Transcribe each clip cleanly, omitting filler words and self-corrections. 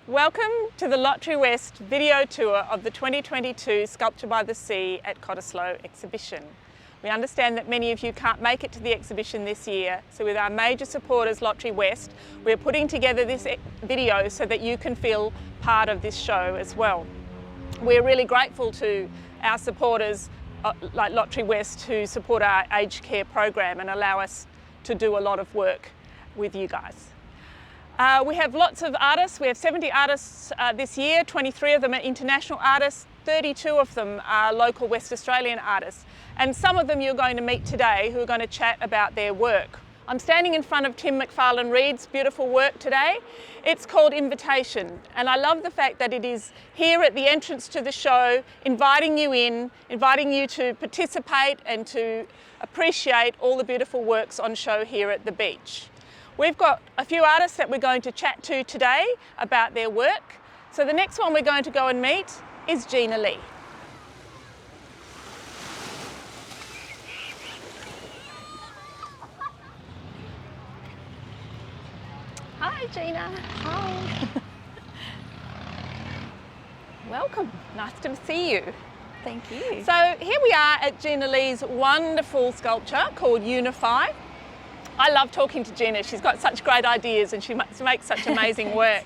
Welcome to the Lotterywest video tour of the 2022 Sculpture by the Sea at Cottesloe exhibition. We understand that many of you can't make it to the exhibition this year, so with our major supporters Lotterywest, we're putting together this video so that you can feel part of this show as well. We're really grateful to our supporters like Lotterywest who support our aged care program and allow us to do a lot of work with you guys. We have lots of artists. We have 70 artists this year. 23 of them are international artists. 32 of them are local West Australian artists. And some of them you're going to meet today who are going to chat about their work. I'm standing in front of Tim McFarlane-Reid's beautiful work today. It's called Invitation. And I love the fact that it is here at the entrance to the show, inviting you in, inviting you to participate and to appreciate all the beautiful works on show here at the beach. We've got a few artists that we're going to chat to today about their work. So the next one we're going to go and meet is Gina Lee. Hi Gina. Hi. Welcome, nice to see you. Thank you. So here we are at Gina Lee's wonderful sculpture called Unify. I love talking to Gina. She's got such great ideas and she makes such amazing work.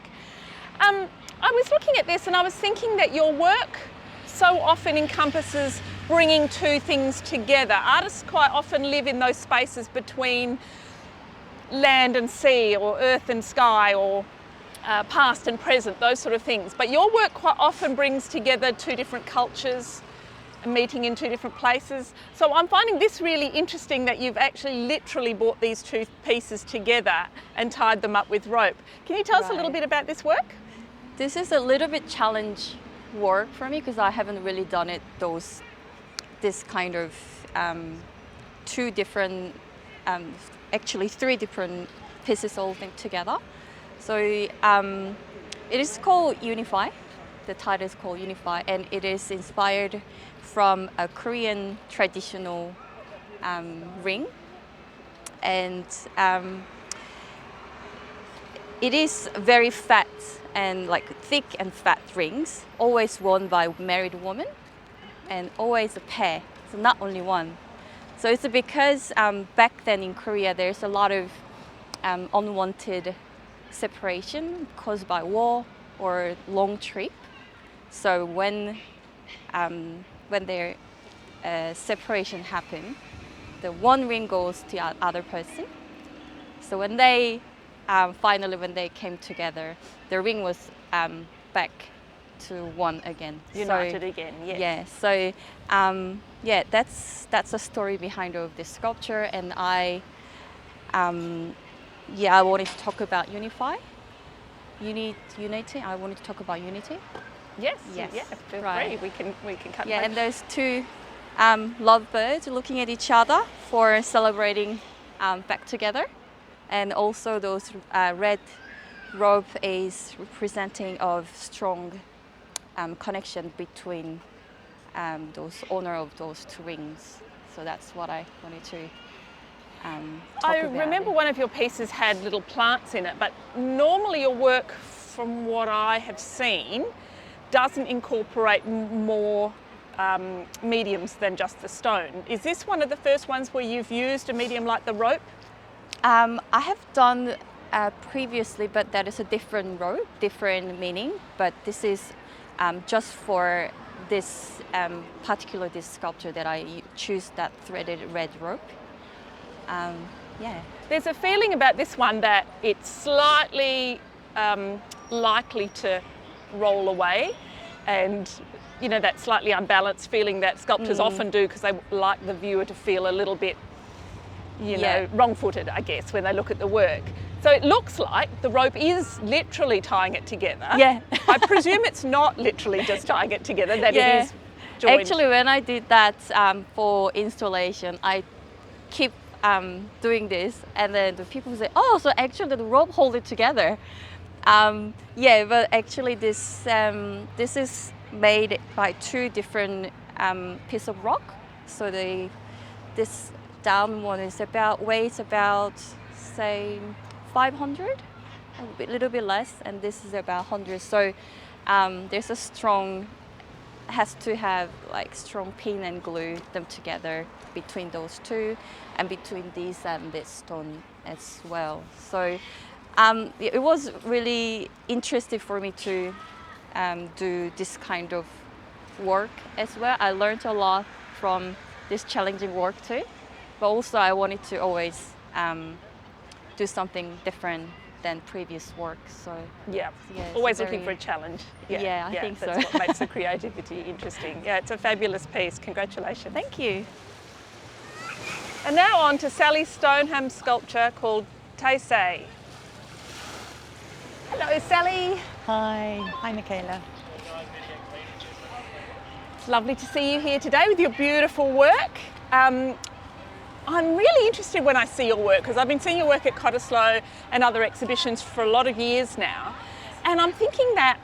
I was looking at this and I was thinking that your work so often encompasses bringing two things together. Artists quite often live in those spaces between land and sea, or earth and sky, or past and present, those sort of things. But your work quite often brings together two different cultures, meeting in two different places. So I'm finding this really interesting that you've actually literally brought these two pieces together and tied them up with rope. Can you tell us a little bit about this work? This is a little bit challenge work for me because I haven't really done it this kind of two different, actually three different pieces all linked together. So it is called Unify. The title is called Unify, and it is inspired from a Korean traditional ring, and it is very fat and like thick and fat rings, always worn by married women, and always a pair, so not only one. So it's because back then in Korea there's a lot of unwanted separation caused by war or long trip. So when their separation happened, the one ring goes to the other person. So when they finally, when they came together, the ring was back to one again. United again, yes. Yeah. So yeah, that's the story behind of this sculpture, and I wanted to talk about unity. I wanted to talk about unity. Yes. Yes. Yeah. Feel Right. free. We can cut. Yeah, both. and there's two lovebirds looking at each other for celebrating back together, and also those red rope is representing of strong connection between those owner of those two rings. So that's what I wanted to talk about. Remember one of your pieces had little plants in it, but normally your work, from what I have seen, doesn't incorporate more mediums than just the stone. Is this one of the first ones where you've used a medium like the rope? I have done previously, but that is a different rope, different meaning. But this is just for this particular this sculpture that I choose that threaded red rope. Yeah. There's a feeling about this one that it's slightly likely to roll away, and you know, that slightly unbalanced feeling that sculptors often do because they like the viewer to feel a little bit, you know, wrong-footed, I guess, when they look at the work. So it looks like the rope is literally tying it together. Yeah. I presume it's not literally just tying it together, that it is joined. Actually, when I did that for installation, I keep doing this, and then the people say, oh, so actually the rope hold it together. Yeah, but actually this is made by two different pieces of rock. So this down one is weighs about say 500, little bit less, and this is about 100. So there's a strong, has to have like strong pin and glue them together between those two, and between these and this stone as well. So it was really interesting for me to do this kind of work as well. I learned a lot from this challenging work too, but also I wanted to always do something different than previous work. So yeah, it's always looking for a challenge. Yeah, I think that's so. what makes the creativity interesting. Yeah, it's a fabulous piece. Congratulations. Thank you. And now on to Sally Stoneham's sculpture called Tactile. Hello, Sally. Hi Michaela. It's lovely to see you here today with your beautiful work. I'm really interested when I see your work, because I've been seeing your work at Cottesloe and other exhibitions for a lot of years now. And I'm thinking that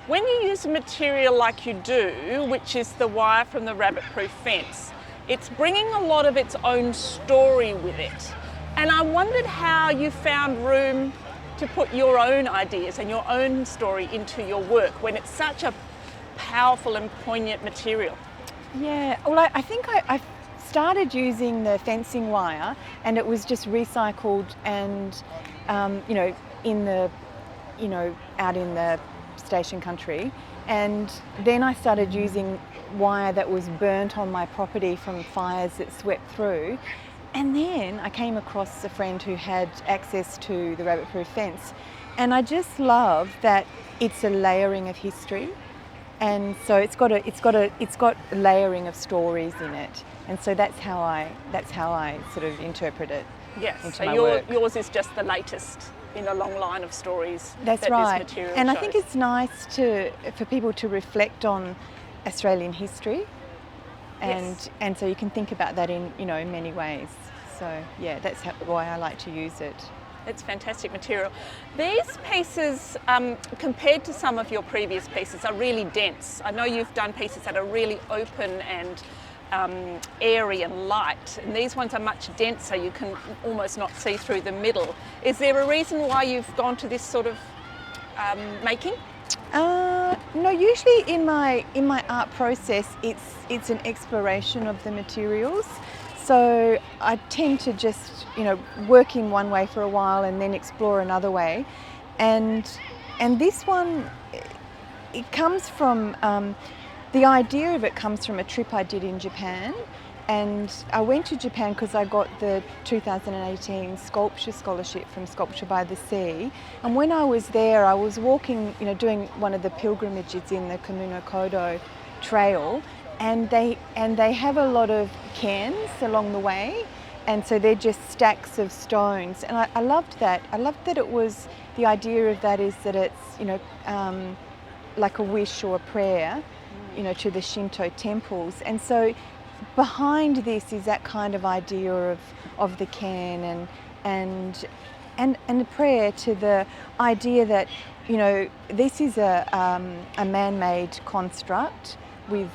when you use a material like you do, which is the wire from the rabbit-proof fence, it's bringing a lot of its own story with it. And I wondered how you found room to put your own ideas and your own story into your work when it's such a powerful and poignant material. Yeah, well I think I started using the fencing wire, and it was just recycled and out in the station country, and then I started using wire that was burnt on my property from fires that swept through. And then I came across a friend who had access to the rabbit-proof fence, and I just love that it's a layering of history, and so it's got layering of stories in it, and so that's how I sort of interpret it. Yes, into so my work. yours is just the latest in a long line of stories. That's that right. This material And shows. I think it's nice for people to reflect on Australian history, and so you can think about that in many ways. So yeah, that's why I like to use it. It's fantastic material. These pieces, compared to some of your previous pieces, are really dense. I know you've done pieces that are really open and airy and light, and these ones are much denser. You can almost not see through the middle. Is there a reason why you've gone to this sort of making? No, usually in my art process, it's an exploration of the materials. So I tend to just work in one way for a while and then explore another way, and this one, it comes from the idea of it comes from a trip I did in Japan. And I went to Japan because I got the 2018 sculpture scholarship from Sculpture by the Sea. And when I was there, I was walking, doing one of the pilgrimages in the Kodo trail, and they have a lot of cairns along the way, and so they're just stacks of stones. And I loved that. I loved that it was, the idea of that is that it's like a wish or a prayer, to the Shinto temples. And so behind this is that kind of idea of the cairn and a prayer to the idea that this is a man-made construct with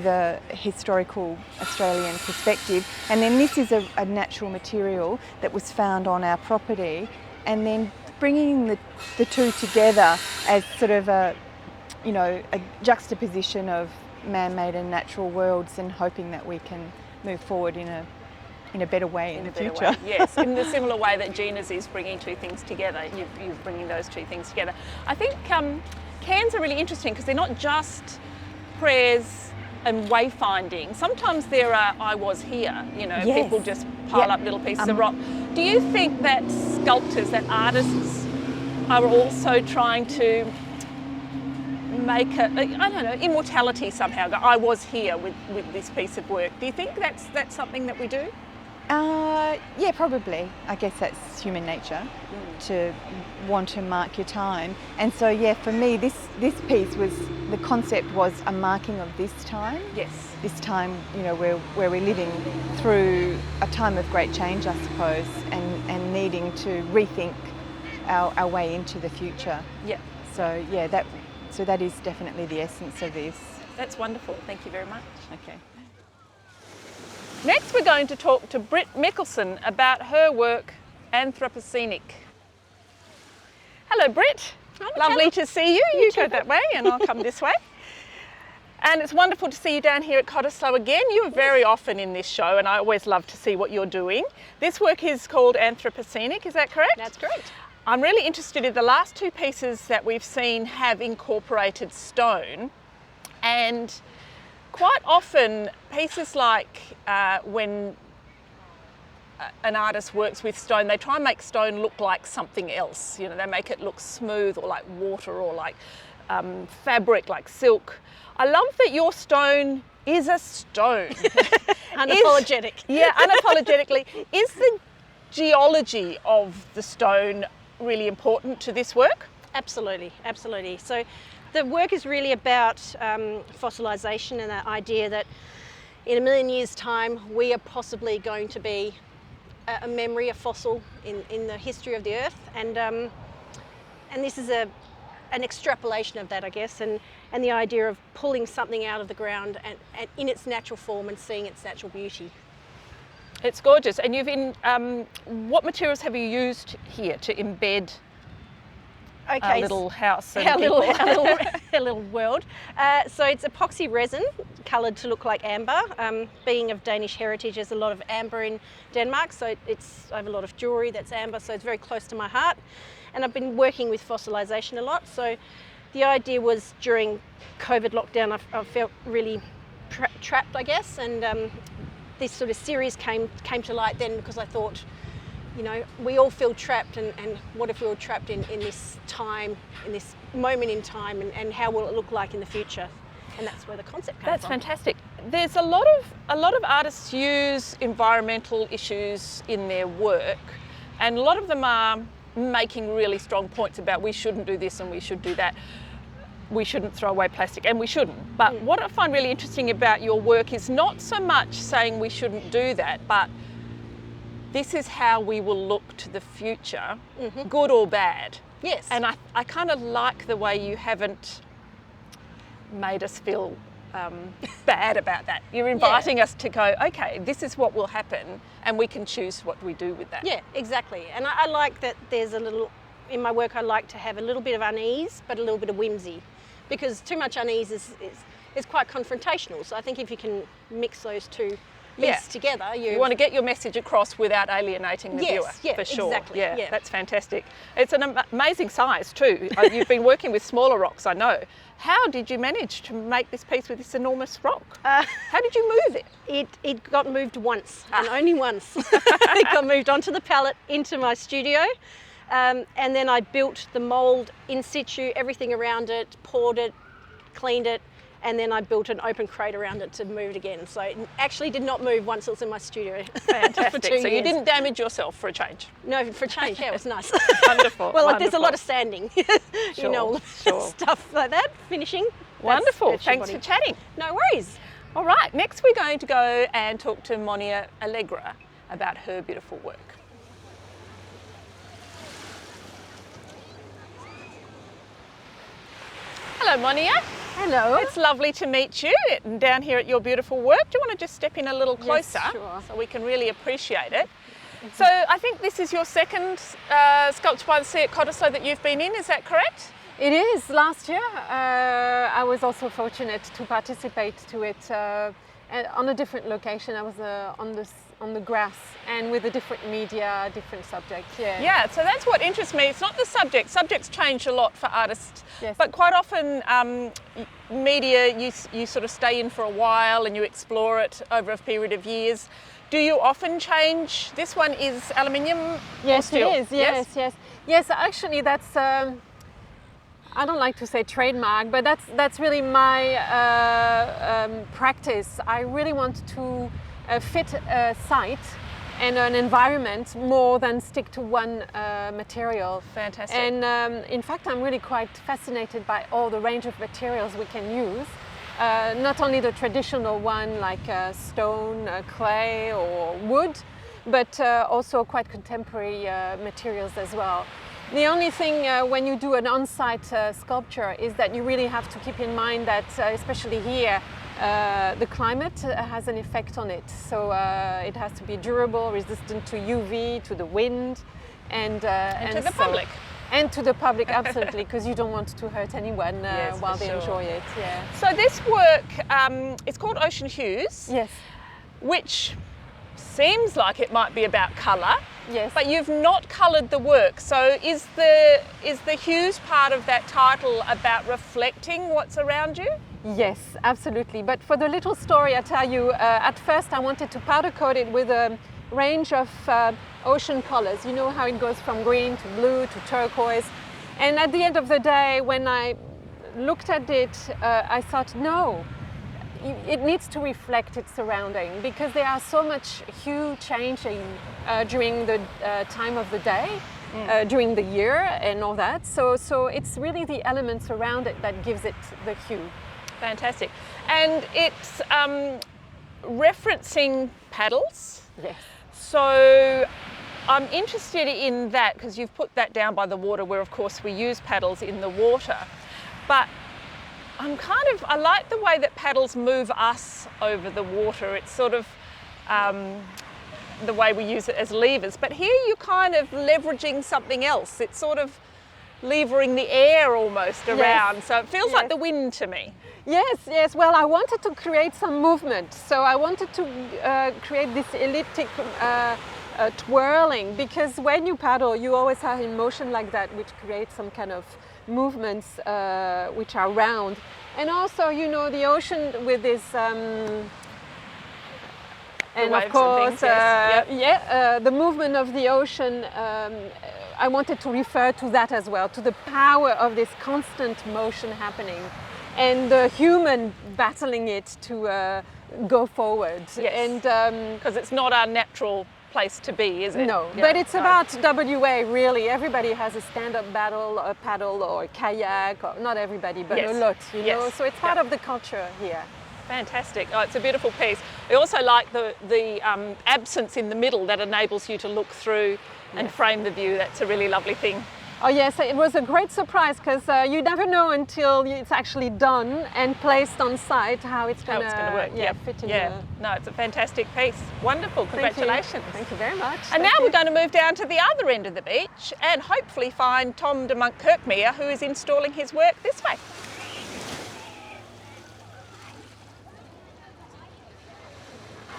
a historical Australian perspective, and then this is a natural material that was found on our property, and then bringing the two together as sort of a juxtaposition of man-made and natural worlds, and hoping that we can move forward in a better way in the future. Yes, in the similar way that Gina's is bringing two things together, you're bringing those two things together. I think cairns are really interesting because they're not just prayers and wayfinding. Sometimes there are I was here, Yes. people just pile up little pieces of rock. Do you think that sculptors, that artists are also trying to make immortality somehow? I was here with this piece of work. Do you think that's something that we do? Yeah, probably. I guess that's human nature, to want to mark your time. And so, yeah, for me, this piece was, the concept was a marking of this time. Yes. This time, where we're living through a time of great change, I suppose, and needing to rethink our way into the future. Yeah. So, yeah, that is definitely the essence of this. That's wonderful. Thank you very much. Okay. Next, we're going to talk to Britt Mikkelsen about her work, Anthropocenic. Hello, Britt. Lovely to see you. You go that way and I'll come this way. And it's wonderful to see you down here at Cottesloe again. You are very often in this show and I always love to see what you're doing. This work is called Anthropocenic, is that correct? That's correct. I'm really interested in the last two pieces that we've seen have incorporated stone, and quite often pieces like when an artist works with stone, they try and make stone look like something else. You know, they make it look smooth or like water or like fabric, like silk. I love that your stone is a stone. Unapologetic. Unapologetically. Is the geology of the stone really important to this work? Absolutely, absolutely. So the work is really about fossilisation and that idea that in a million years' time we are possibly going to be a memory, a fossil in the history of the Earth, and this is an extrapolation of that, I guess, and the idea of pulling something out of the ground and in its natural form and seeing its natural beauty. It's gorgeous. And what materials have you used here to embed our little house and our little world? So it's epoxy resin, coloured to look like amber. Being of Danish heritage, there's a lot of amber in Denmark, so I have a lot of jewellery that's amber, so it's very close to my heart. And I've been working with fossilisation a lot, so the idea was during COVID lockdown I felt really trapped, I guess, and this sort of series came to light then because I thought, you know, we all feel trapped, and what if we were trapped in this time, in this moment in time, and how will it look like in the future? And that's where the concept came from. That's fantastic. There's a lot of artists use environmental issues in their work, and a lot of them are making really strong points about we shouldn't do this and we should do that. We shouldn't throw away plastic, and we shouldn't. But what I find really interesting about your work is not so much saying we shouldn't do that, but this is how we will look to the future, good or bad. Yes. And I kind of like the way you haven't made us feel bad about that. You're inviting us to go, okay, this is what will happen, and we can choose what we do with that. Yeah, exactly. And I like that there's a little, in my work I like to have a little bit of unease, but a little bit of whimsy, because too much unease is quite confrontational. So I think if you can mix those two bits together, you want to get your message across without alienating the viewer, for sure. Exactly. Yeah, that's fantastic. It's an amazing size too. You've been working with smaller rocks, I know. How did you manage to make this piece with this enormous rock? How did you move it? It got moved once, and only once. It got moved onto the pallet into my studio, and then I built the mould in situ, everything around it, poured it, cleaned it, and then I built an open crate around it to move it again. So it actually did not move once it was in my studio. Fantastic. For 2 So you years. didn't damage yourself for a change? No, for a change, yeah, it was nice. Wonderful. Well, there's a lot of sanding, Sure, you know, sure. stuff like that, finishing. Wonderful. That's your Thanks body. for chatting. No worries. All right, next we're going to go and talk to Monia Allegra about her beautiful work. Hello, Monia. Hello. It's lovely to meet you down here at your beautiful work. Do you want to just step in a little closer sure. so we can really appreciate it? So I think this is your second Sculpture by the Sea at Cottesloe that you've been in, is that correct? It is. Last year I was also fortunate to participate to it on a different location. I was on the grass and with a different media, different subject. Yeah, so that's what interests me. It's not the subject. Subjects change a lot for artists, Yes. but quite often media, you sort of stay in for a while and you explore it over a period of years. Do you often change? This one is aluminium or Yes, steel? it is. Yes. Actually, that's. I don't like to say trademark, but that's really my practice. I really want to fit a site and an environment more than stick to one material. Fantastic. And in fact, I'm really quite fascinated by all the range of materials we can use. Not only the traditional one like stone, clay or wood, but also quite contemporary materials as well. The only thing when you do an on-site sculpture is that you really have to keep in mind that, especially here, the climate has an effect on it. So it has to be durable, resistant to UV, to the wind, and to the public. And to the public, absolutely, because you don't want to hurt anyone Yes, while for they sure. enjoy it. Yeah. So this work, it's called Ocean Hues, Yes. which seems like it might be about colour, Yes. but you've not coloured the work. So is the hues part of that title about reflecting what's around you? Yes, absolutely. But for the little story, I tell you, at first I wanted to powder coat it with a range of ocean colors. You know how it goes from green to blue to turquoise. And at the end of the day, when I looked at it, I thought, no, it needs to reflect its surrounding, because there are so much hue changing during the time of the day, during the year and all that. So it's really the elements around it that gives it the hue. Fantastic. And it's referencing paddles. Yes. So I'm interested in that because you've put that down by the water, where of course we use paddles in the water. But I like the way that paddles move us over the water. It's sort of the way we use it as levers. But here you're kind of leveraging something else. It's sort of levering the air almost around. Yes. So it feels like the wind to me. Yes, yes. Well, I wanted to create some movement. So I wanted to create this elliptic twirling, because when you paddle, you always have in motion like that, which creates some kind of movements which are round. And also, you know, the ocean with this, and waves of course, and things, yes. the movement of the ocean, I wanted to refer to that as well, to the power of this constant motion happening, and the human battling it to go forward. Yes. And because it's not our natural place to be, is it? no, Yeah, but it's no. about WA really. Everybody has a stand-up paddle, a paddle or a kayak, or not everybody, but Yes. a lot, you Yes. know. So it's part Yeah. of the culture here. Fantastic. Oh, it's a beautiful piece. I also like the absence in the middle that enables you to look through and frame the view. That's a really lovely thing. Oh yes, it was a great surprise, because you never know until it's actually done and placed on site how it's How going it's going to work. yeah, fit in Yeah. No, it's a fantastic piece. Wonderful. Thank you. Congratulations. Thank you very much. And now we're going to move down to the other end of the beach and hopefully find Tom de Monk-Kirkmere, who is installing his work this way.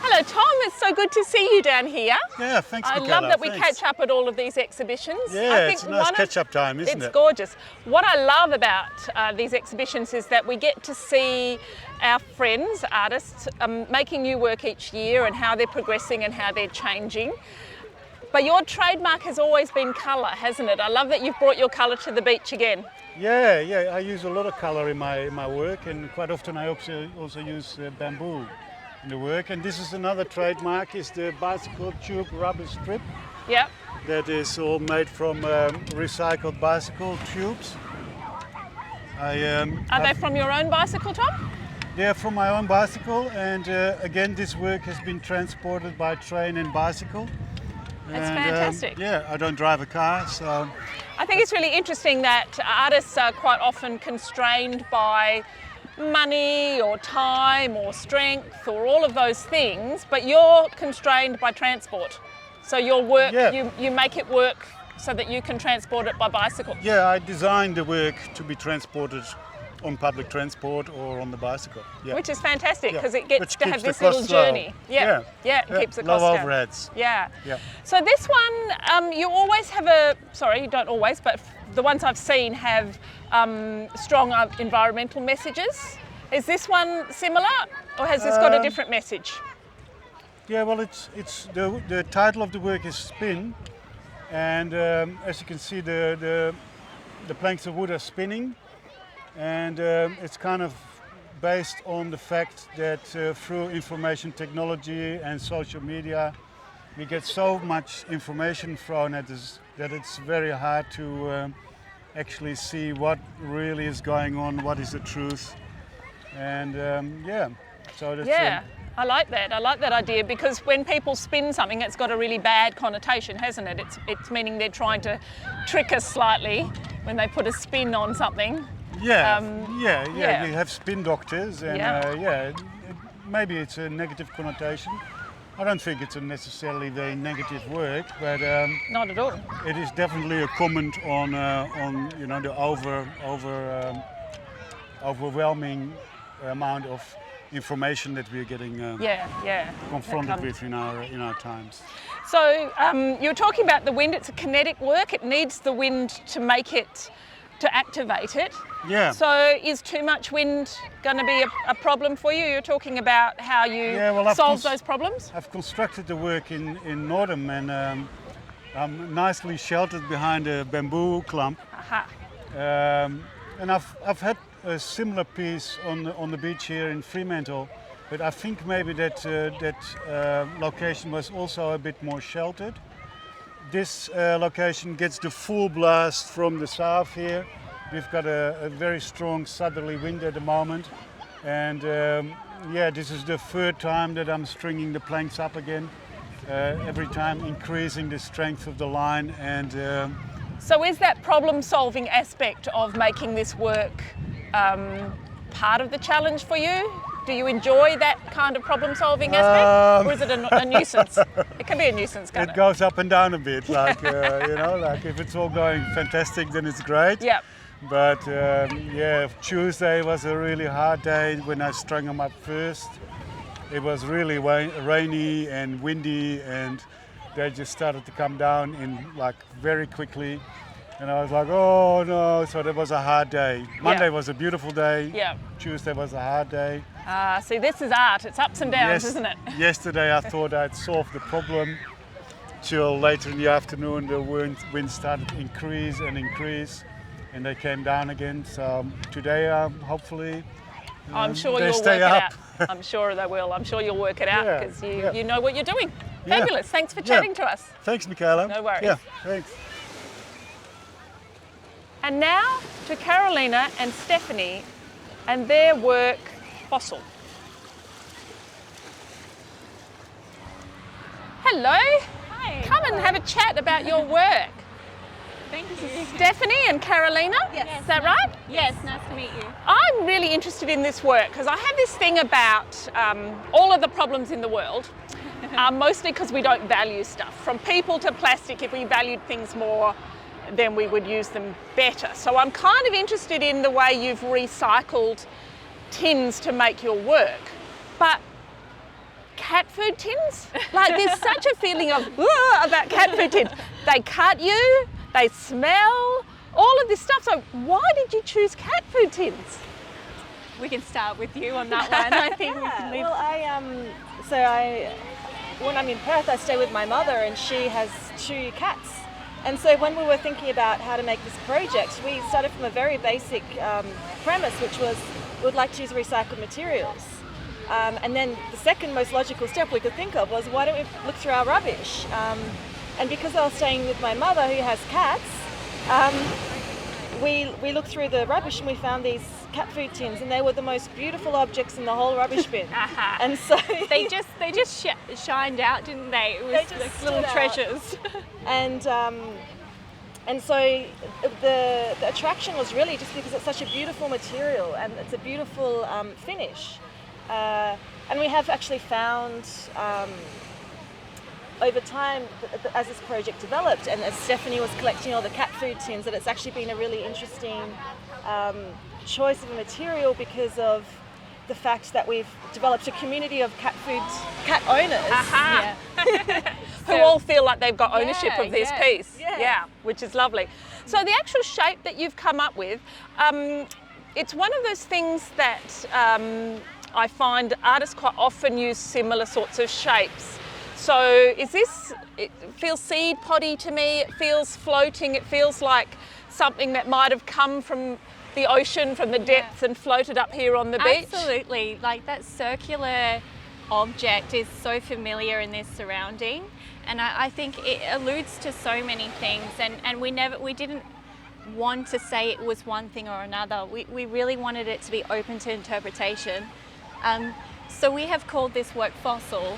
Hello Tom, it's so good to see you down here. Yeah, thanks, I Michaela. love that we Thanks. catch up at all of these exhibitions. Yeah, I think it's a nice catch-up time, isn't It's it? gorgeous. What I love about these exhibitions is that we get to see our friends, artists, making new work each year and how they're progressing and how they're changing. But your trademark has always been colour, hasn't it? I love that you've brought your colour to the beach again. Yeah, I use a lot of colour in my work, and quite often I also use bamboo in the work. And this is another trademark, is the bicycle tube rubber strip. Yep. That is all made from recycled bicycle tubes. Are they from your own bicycle, Tom? They're from my own bicycle, and again this work has been transported by train and bicycle. That's And, fantastic. yeah, I don't drive a car, so I think it's really interesting that artists are quite often constrained by money or time or strength or all of those things, but you're constrained by transport. So your work, Yeah. you make it work so that you can transport it by bicycle. yeah, I designed the work to be transported on public transport or on the bicycle. Yeah. Which is fantastic Yeah. because it gets Which to have keeps the this little costs low. journey. Yeah, it keeps the low cost down. overheads. Yeah. Yeah. So this one, you always have you don't always, but the ones I've seen have strong environmental messages. Is this one similar, or has this got a different message? Yeah, well, it's the title of the work is Spin, and as you can see, the planks of wood are spinning, and it's kind of based on the fact that through information technology and social media, we get so much information thrown at us that it's very hard to actually see what really is going on, what is the truth, and so that's Yeah, I like that. I like that idea because when people spin something, it's got a really bad connotation, hasn't it? It's meaning they're trying to trick us slightly when they put a spin on something. yeah. yeah. We have spin doctors, and Yeah. maybe it's a negative connotation. I don't think it's a necessarily very negative work, but Not at all. it is definitely a comment on you know, the overwhelming amount of information that we're getting Yeah. confronted That with in our times. So you're talking about the wind. It's a kinetic work. It needs the wind to make it, to activate it. Yeah. So is too much wind going to be a problem for you? You're talking about how you Yeah, well, I've solve those problems? I've constructed the work in Nordham, and I'm nicely sheltered behind a bamboo clump. Aha. And I've had a similar piece on the beach here in Fremantle, but I think maybe that location was also a bit more sheltered. This location gets the full blast from the south here. We've got a very strong southerly wind at the moment, and yeah, this is the third time that I'm stringing the planks up again. Every time increasing the strength of the line, and So is that problem-solving aspect of making this work part of the challenge for you? Do you enjoy that kind of problem-solving aspect, or is it a nuisance? It can be a nuisance, can't it it? goes up and down a bit. Like you know, like if it's all going fantastic, then it's great. Yeah. But yeah, Tuesday was a really hard day when I strung them up first. It was really rainy and windy, and they just started to come down in like very quickly. And I was like, oh no, so that was a hard day. Monday was a beautiful day. Yeah. Tuesday was a hard day. See, this is art. It's ups and downs, isn't it? Yesterday I thought I'd solved the problem. Till later in the afternoon the wind started to increase, and they came down again. So today hopefully I'm sure they you'll stay work up. it out. I'm sure they will. I'm sure you'll work it out Yeah, because yeah. you know what you're doing. Yeah. Fabulous. Thanks for Yeah. chatting to us. Thanks, Michaela. No worries. Yeah, thanks. And now to Carolina and Stephanie and their work, Fossil. Hello. Hi. Come and have a chat about your work. Thank you. Stephanie and Carolina, Yes. is that right? Yes, nice to meet you. I'm really interested in this work because I have this thing about all of the problems in the world, mostly because we don't value stuff. From people to plastic, if we valued things more, then we would use them better. So I'm kind of interested in the way you've recycled tins to make your work. But cat food tins? Like there's such a feeling of about cat food tins. They cut you, they smell, all of this stuff. So why did you choose cat food tins? We can start with you on that one. I think we can leave. Well, when I'm in Perth, I stay with my mother, and she has 2 cats. And so when we were thinking about how to make this project, we started from a very basic premise, which was we would like to use recycled materials. And then the second most logical step we could think of was, why don't we look through our rubbish? And because I was staying with my mother who has cats, we looked through the rubbish and we found these cat food tins, and they were the most beautiful objects in the whole rubbish bin. And so They just shined out, didn't they? It was They just like little stood out. treasures. and so the attraction was really just because it's such a beautiful material and it's a beautiful finish. And we have actually found over time, as this project developed and as Stephanie was collecting all the cat food tins, that it's actually been a really interesting choice of a material because of the fact that we've developed a community of cat owners. Aha. Who all feel like they've got ownership of this yeah, piece. yeah. Which is lovely. So the actual shape that you've come up with, it's one of those things that I find artists quite often use similar sorts of shapes. So it feels seed poddy to me, it feels floating, it feels like something that might have come from the ocean, from the depths and floated up here on the beach. Absolutely. Like that circular object is so familiar in this surrounding, and I think it alludes to so many things, and we didn't want to say it was one thing or another. We really wanted it to be open to interpretation. So we have called this work Fossil.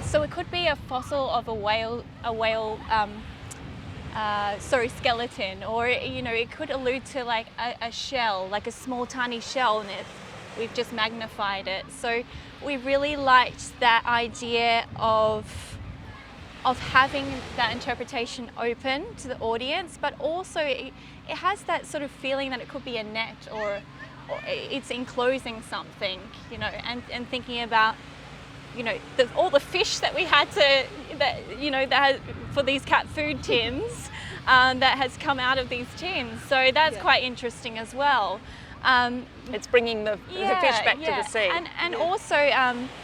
So it could be a fossil of a whale skeleton, or it could allude to like a shell, like a small tiny shell, and we've just magnified it. So we really liked that idea of having that interpretation open to the audience, but also it has that sort of feeling that it could be a net or it's enclosing something, you know, and thinking about, you know, all the fish that we had to, for these cat food tins that has come out of these tins. So that's quite interesting as well. It's bringing the fish back to the sea. And also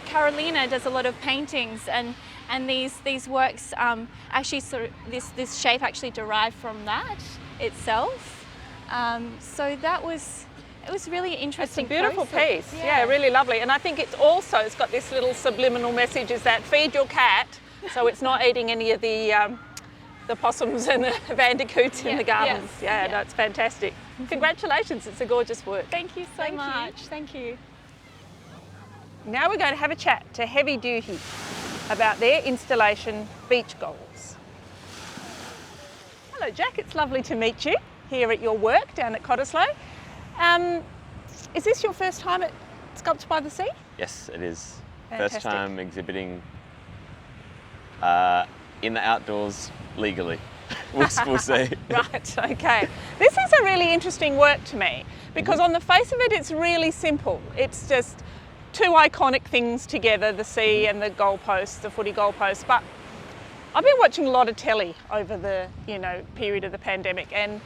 Carolina does a lot of paintings, and these works actually sort of this shape actually derived from that itself. So it was really interesting. It's a beautiful process. piece. Yeah, really lovely. And I think it's got this little subliminal message, is that feed your cat so it's not eating any of the possums and the bandicoots in the gardens. Yes. No, it's fantastic. Congratulations, it's a gorgeous work. Thank you so much. Thank you. Now we're going to have a chat to Heavy Duty about their installation beach goals. Hello Jack, it's lovely to meet you here at your work down at Cottesloe. Is this your first time at Sculpture by the Sea? Yes, it is. Fantastic. First time exhibiting in the outdoors legally. We'll see. Right, okay. This is a really interesting work to me because on the face of it, it's really simple. It's just two iconic things together, the sea and the goalposts, the footy goalposts. But I've been watching a lot of telly over the period of the pandemic, and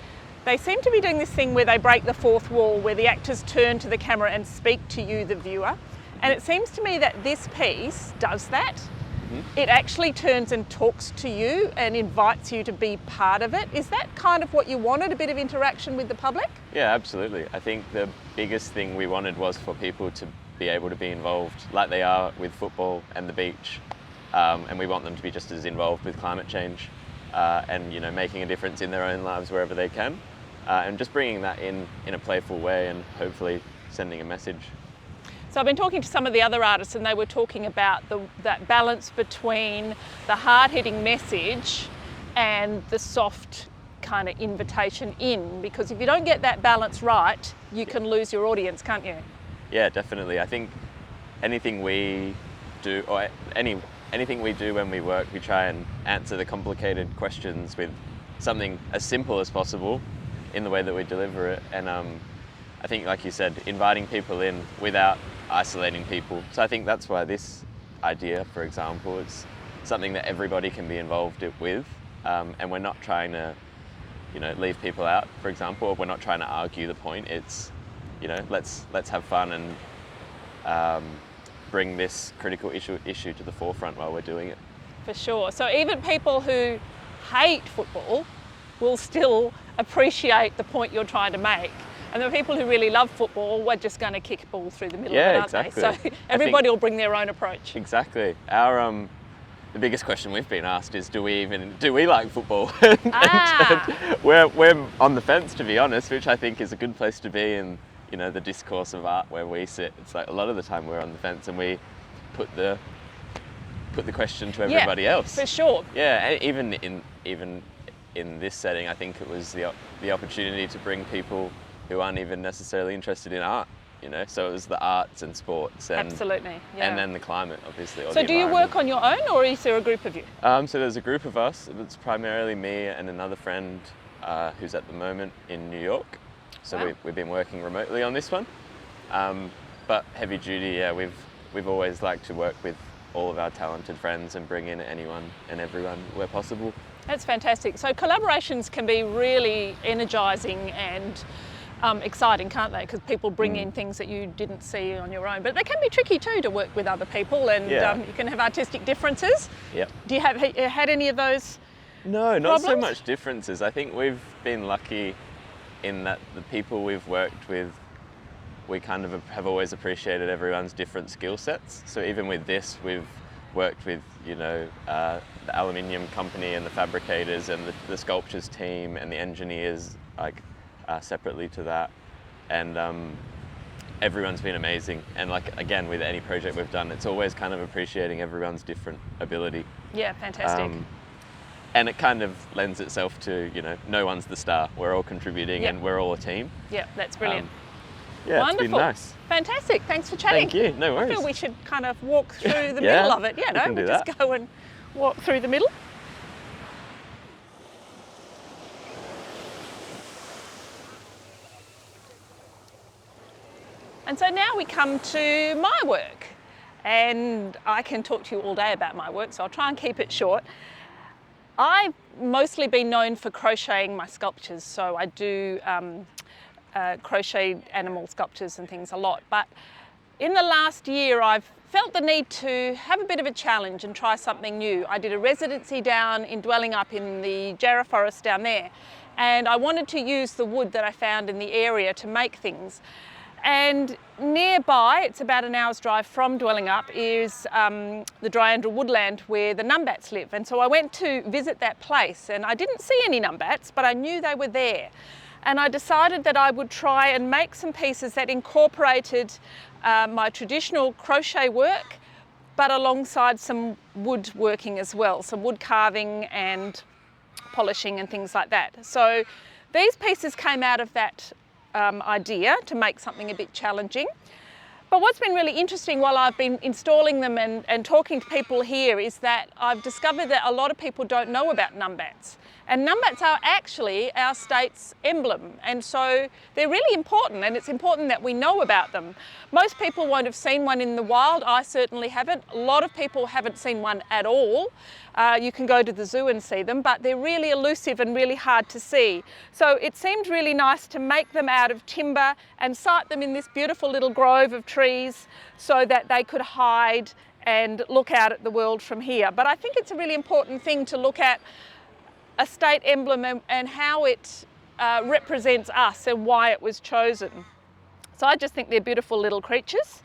they seem to be doing this thing where they break the fourth wall, where the actors turn to the camera and speak to you, the viewer. And it seems to me that this piece does that. It actually turns and talks to you and invites you to be part of it. Is that kind of what you wanted, a bit of interaction with the public? Yeah, absolutely. I think the biggest thing we wanted was for people to be able to be involved like they are with football and the beach. And we want them to be just as involved with climate change and making a difference in their own lives wherever they can. And just bringing that in a playful way and hopefully sending a message. So I've been talking to some of the other artists, and they were talking about that balance between the hard-hitting message and the soft kind of invitation in, because if you don't get that balance right, you can lose your audience, can't you? Yeah, definitely. I think anything we do, or anything we do when we work, we try and answer the complicated questions with something as simple as possible in the way that we deliver it. And I think, like you said, inviting people in without isolating people. So I think that's why this idea, for example, is something that everybody can be involved with, and we're not trying to, leave people out, for example, or we're not trying to argue the point. It's, let's have fun and bring this critical issue to the forefront while we're doing it. For sure. So even people who hate football will still appreciate the point you're trying to make. And the people who really love football, we're just going to kick a ball through the middle of it, aren't exactly. they? So everybody will bring their own approach. Exactly. Our the biggest question we've been asked is, do we like football? and we're on the fence, to be honest, which I think is a good place to be in the discourse of art where we sit. It's like a lot of the time we're on the fence and we put the question to everybody else. For sure. Yeah, and even in this setting, I think it was the opportunity to bring people who aren't even necessarily interested in art, so it was the arts and sports and absolutely, yeah. And then the climate, obviously. So do you work on your own, or is there a group of you? So there's a group of us. It's primarily me and another friend who's at the moment in New York. So wow. we've been working remotely on this one. But heavy duty, yeah, we've always liked to work with all of our talented friends and bring in anyone and everyone where possible. That's fantastic. So collaborations can be really energising and exciting, can't they? Because people bring in things that you didn't see on your own. But they can be tricky too to work with other people, and you can have artistic differences. Yep. Do you have had any of those? No, not problems? so much differences. I think we've been lucky in that the people we've worked with, we kind of have always appreciated everyone's different skill sets. So even with this, we've worked with, the aluminium company and the fabricators and the sculptures team and the engineers, separately to that. And everyone's been amazing. And again, with any project we've done, it's always kind of appreciating everyone's different ability. Yeah, fantastic. And it kind of lends itself to, no one's the star. We're all contributing and we're all a team. Yeah, that's brilliant. Yeah, Wonderful. it's been nice. Fantastic. Thanks for chatting. Thank you. No worries. I feel we should kind of walk through the Yeah, middle of it. we can do We'll just that. go and walk through the middle. And so now we come to my work, and I can talk to you all day about my work, so I'll try and keep it short. I've mostly been known for crocheting my sculptures, so I do crochet animal sculptures and things a lot, but in the last year I've felt the need to have a bit of a challenge and try something new. I did a residency down in Dwelling Up in the Jarrah Forest down there, and I wanted to use the wood that I found in the area to make things. And nearby, it's about an hour's drive from Dwelling Up, is the Dryandra woodland where the numbats live. And so I went to visit that place, and I didn't see any numbats, but I knew they were there. And I decided that I would try and make some pieces that incorporated my traditional crochet work, but alongside some woodworking as well, some wood carving and polishing and things like that. So these pieces came out of that idea to make something a bit challenging. But what's been really interesting while I've been installing them and talking to people here is that I've discovered that a lot of people don't know about numbats. And numbats are actually our state's emblem, and so they're really important, and it's important that we know about them. Most people won't have seen one in the wild. I certainly haven't. A lot of people haven't seen one at all. You can go to the zoo and see them, but they're really elusive and really hard to see. So it seemed really nice to make them out of timber and site them in this beautiful little grove of trees so that they could hide and look out at the world from here. But I think it's a really important thing to look at a state emblem and how it represents us and why it was chosen. So I just think they're beautiful little creatures.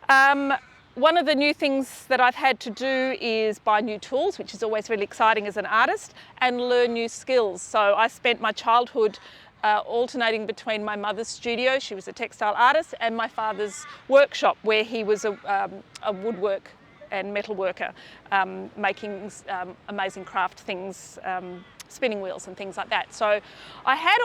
One of the new things that I've had to do is buy new tools, which is always really exciting as an artist, and learn new skills. So I spent my childhood alternating between my mother's studio, she was a textile artist, and my father's workshop where he was a woodwork and metal worker, making amazing craft things, spinning wheels and things like that. So I had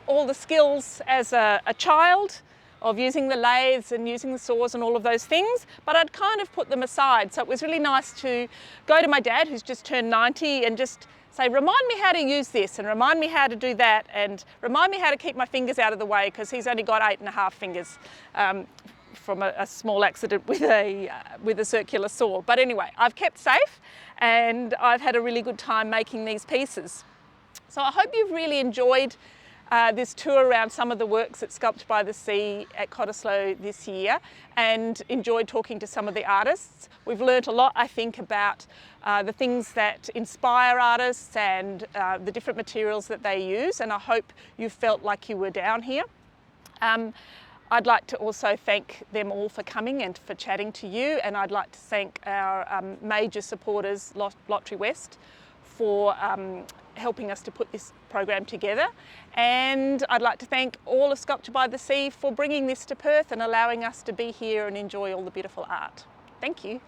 all the skills as a child of using the lathes and using the saws and all of those things, but I'd kind of put them aside. So it was really nice to go to my dad, who's just turned 90, and just say, remind me how to use this and remind me how to do that and remind me how to keep my fingers out of the way, because he's only got 8.5 fingers. From a small accident with a circular saw. But anyway, I've kept safe and I've had a really good time making these pieces. So I hope you've really enjoyed this tour around some of the works at Sculpt by the Sea at Cottesloe this year and enjoyed talking to some of the artists. We've learnt a lot, I think, about the things that inspire artists and the different materials that they use, and I hope you felt like you were down here. I'd like to also thank them all for coming and for chatting to you, and I'd like to thank our major supporters, Lotterywest, for helping us to put this program together. And I'd like to thank all of Sculpture by the Sea for bringing this to Perth and allowing us to be here and enjoy all the beautiful art. Thank you.